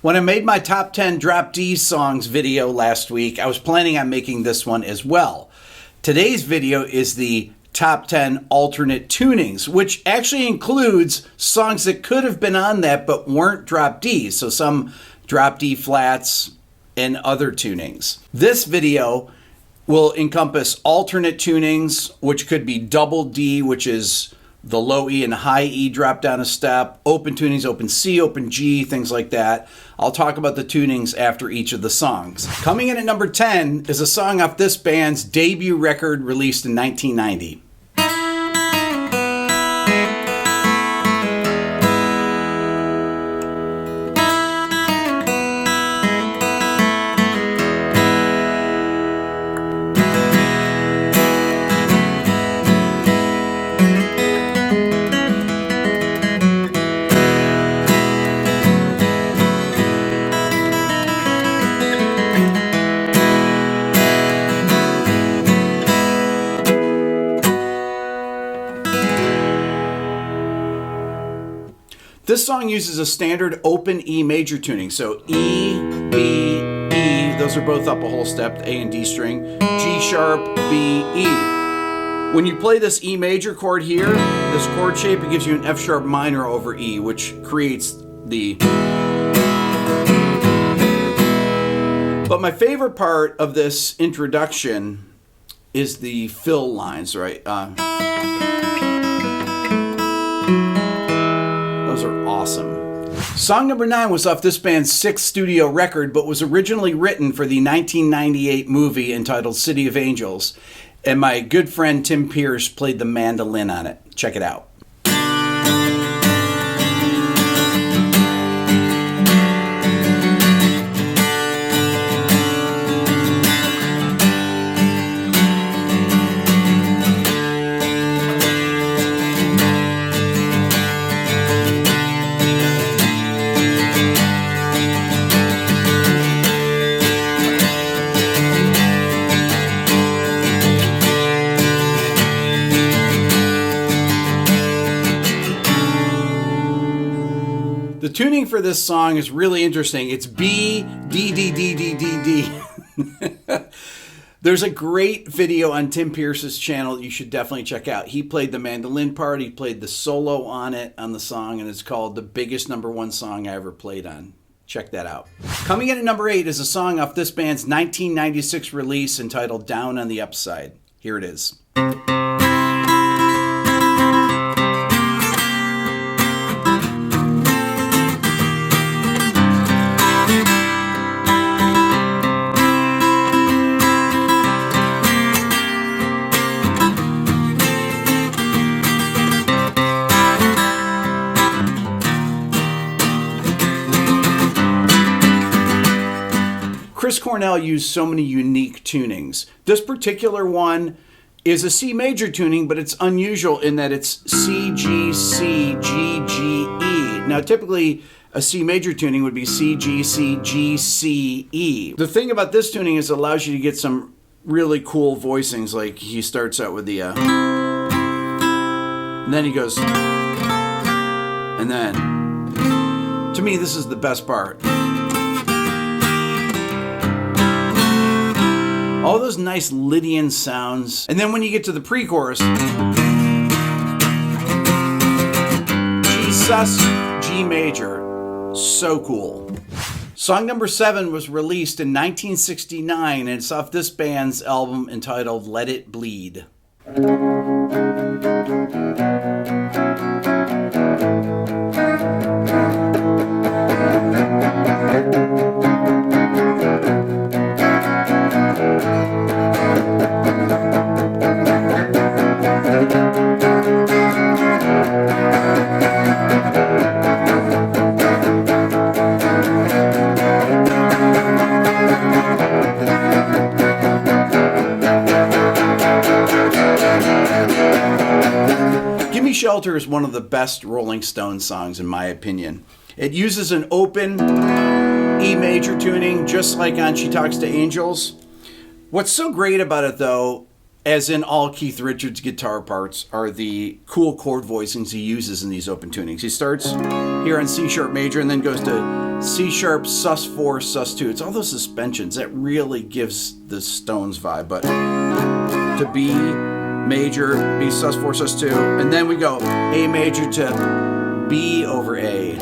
When I made my top 10 drop D songs video last week, I was planning on making this one as well. Today's video is the top 10 alternate tunings, which actually includes songs that could have been on that but weren't drop D. So some drop D flats and other tunings. This video will encompass alternate tunings, which could be double D, which is the low E and high E drop down a step, open tunings, open C, open G, things like that. I'll talk about the tunings after each of the songs. Coming in at number 10 is a song off this band's debut record released in 1990. This song uses a standard open E major tuning. So E, B, E, those are both up a whole step, the A and D string, G sharp, B, E. When you play this E major chord here, this chord shape, it gives you an F sharp minor over E, which creates the... But my favorite part of this introduction is the fill lines, right? Those are awesome. Song number 9 was off this band's 6th studio record, but was originally written for the 1998 movie entitled City of Angels, and my good friend Tim Pierce played the mandolin on it. Check it out. The tuning for this song is really interesting. It's B, D, D, D, D, D, D. There's a great video on Tim Pierce's channel you should definitely check out. He played the mandolin part, he played the solo on it, on the song, and it's called The Biggest Number One Song I Ever Played On. Check that out. Coming in at number 8 is a song off this band's 1996 release entitled Down on the Upside. Here it is. Chris Cornell used so many unique tunings. This particular one is a C major tuning, but it's unusual in that it's C, G, C, G, G, E. Now, typically, a C major tuning would be C, G, C, G, C, E. The thing about this tuning is it allows you to get some really cool voicings, like he starts out with the, and then he goes, and then, to me, this is the best part. All those nice Lydian sounds. And then when you get to the pre-chorus, G sus, G major. So cool. Song number 7 was released in 1969, and it's off this band's album entitled Let It Bleed. Gimme Shelter is one of the best Rolling Stones songs in my opinion. It uses an open E major tuning just like on She Talks to Angels. What's so great about it though, as in all Keith Richards guitar parts, are the cool chord voicings he uses in these open tunings. He starts here on C sharp major, and then goes to C sharp, sus4, sus2. It's all those suspensions that really gives the Stones vibe. But to B major, B sus4, sus2, and then we go A major to B over A.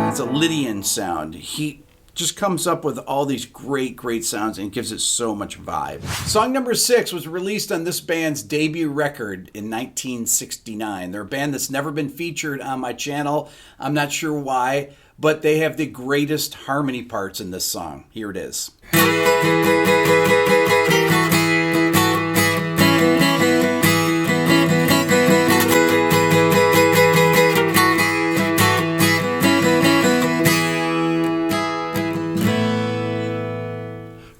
It's a Lydian sound. He just comes up with all these great sounds and gives it so much vibe. Song number 6 was released on this band's debut record in 1969. They're a band that's never been featured on my channel. I'm not sure why, but they have the greatest harmony parts in this song. Here it is.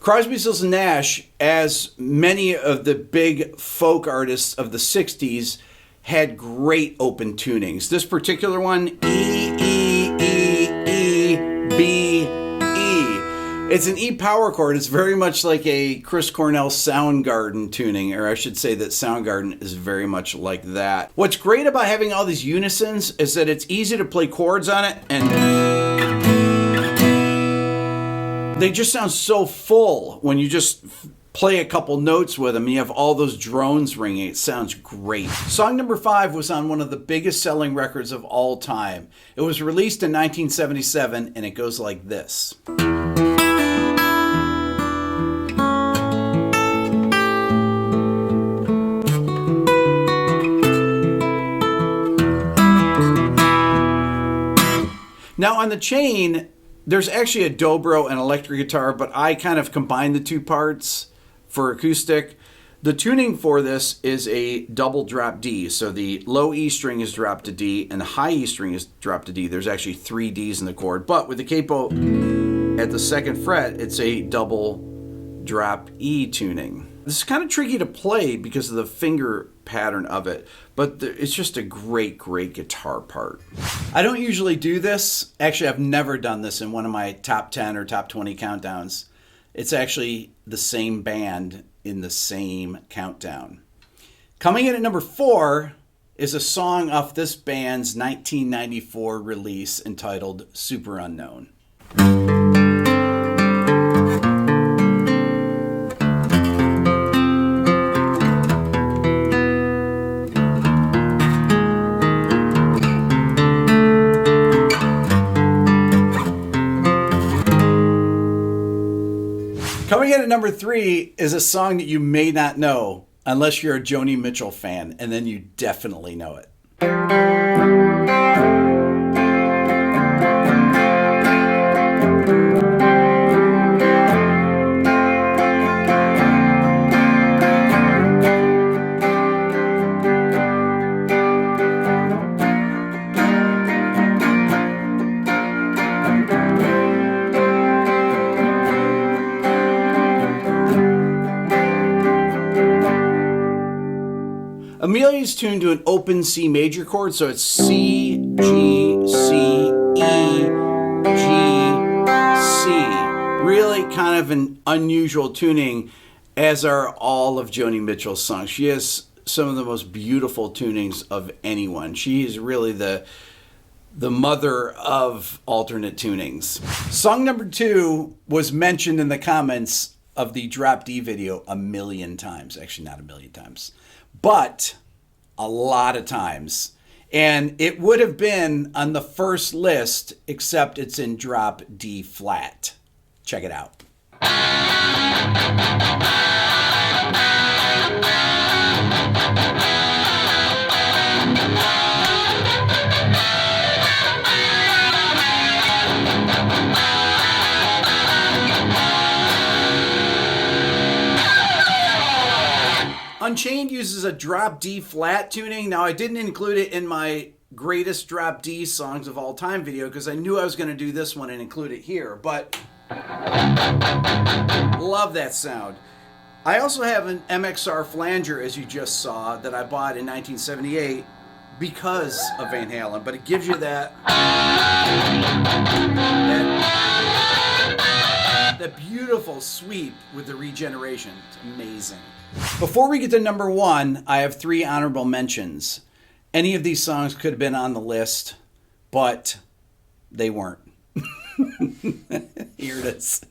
Crosby, Stills, and Nash, as many of the big folk artists of the 60s, had great open tunings. This particular one, E, E, E, E, B, E. It's an E power chord. It's very much like a Chris Cornell Soundgarden tuning, or I should say that Soundgarden is very much like that. What's great about having all these unisons is that it's easy to play chords on it, and they just sound so full when you just play a couple notes with them and you have all those drones ringing. It sounds great. Song number 5 was on one of the biggest selling records of all time. It was released in 1977 and it goes like this. Now on the chain, there's actually a dobro and electric guitar, but I kind of combined the two parts for acoustic. The tuning for this is a double drop D. So the low E string is dropped to D and the high E string is dropped to D. There's actually 3 Ds in the chord. But with the capo at the 2nd fret, it's a double drop E tuning. This is kind of tricky to play because of the finger pattern of it, but it's just a great guitar part. I don't usually do this. Actually, I've never done this in one of my top 10 or top 20 countdowns. It's actually the same band in the same countdown. Coming in at number 4 is a song off this band's 1994 release entitled Super Unknown. Coming in at number 3 is a song that you may not know unless you're a Joni Mitchell fan, and then you definitely know it. Amelia's tuned to an open C major chord, so it's C, G, C, E, G, C. Really kind of an unusual tuning, as are all of Joni Mitchell's songs. She has some of the most beautiful tunings of anyone. She is really the mother of alternate tunings. Song number 2 was mentioned in the comments of the Drop D video a million times. Actually, not a million times, but a lot of times. And it would have been on the first list, except it's in drop D flat. Check it out. Unchained uses a drop D flat tuning. Now, I didn't include it in my greatest drop D songs of all time video because I knew I was going to do this one and include it here, but love that sound. I also have an MXR flanger, as you just saw, that I bought in 1978 because of Van Halen, but it gives you that beautiful sweep with the regeneration. It's amazing. Before we get to number 1, I have 3 honorable mentions. Any of these songs could have been on the list, but they weren't. Here it is.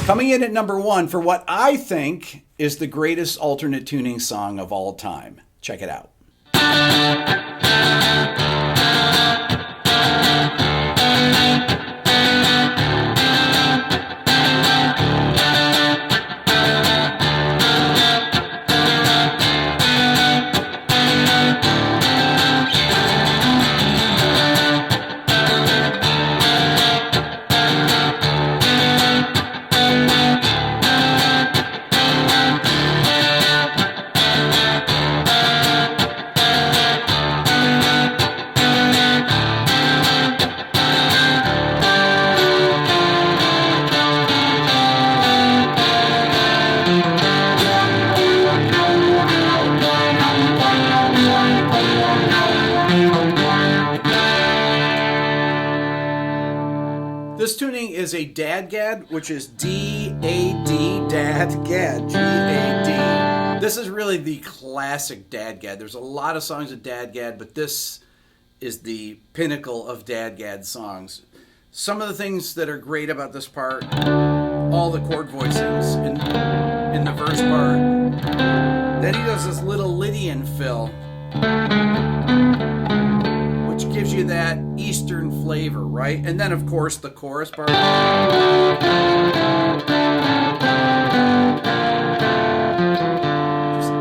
Coming in at number 1 for what I think is the greatest alternate tuning song of all time. Check it out. This tuning is a dadgad, which is D-A-D, dadgad, G-A-D. This is really the classic dadgad. There's a lot of songs of dadgad, but this is the pinnacle of dadgad songs. Some of the things that are great about this part, all the chord voicings in the verse part. Then he does this little Lydian fill, which gives you that Eastern flavor, right? And then, of course, the chorus part. Just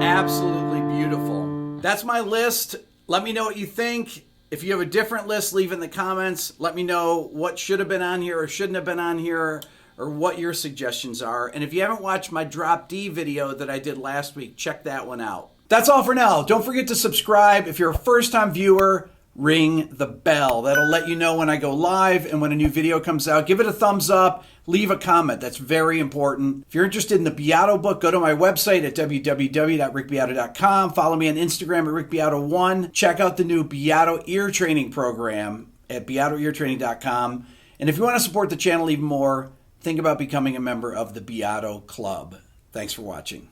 absolutely beautiful. That's my list. Let me know what you think. If you have a different list, leave it in the comments. Let me know what should have been on here or shouldn't have been on here, or what your suggestions are. And if you haven't watched my Drop D video that I did last week, check that one out. That's all for now. Don't forget to subscribe. If you're a first-time viewer, ring the bell. That'll let you know when I go live and when a new video comes out. Give it a thumbs up. Leave a comment. That's very important. If you're interested in the Beato book, go to my website at www.rickbeato.com. Follow me on Instagram at rickbeato1. Check out the new Beato ear training program at beatoeartraining.com. And if you want to support the channel even more, think about becoming a member of the Beato Club. Thanks for watching.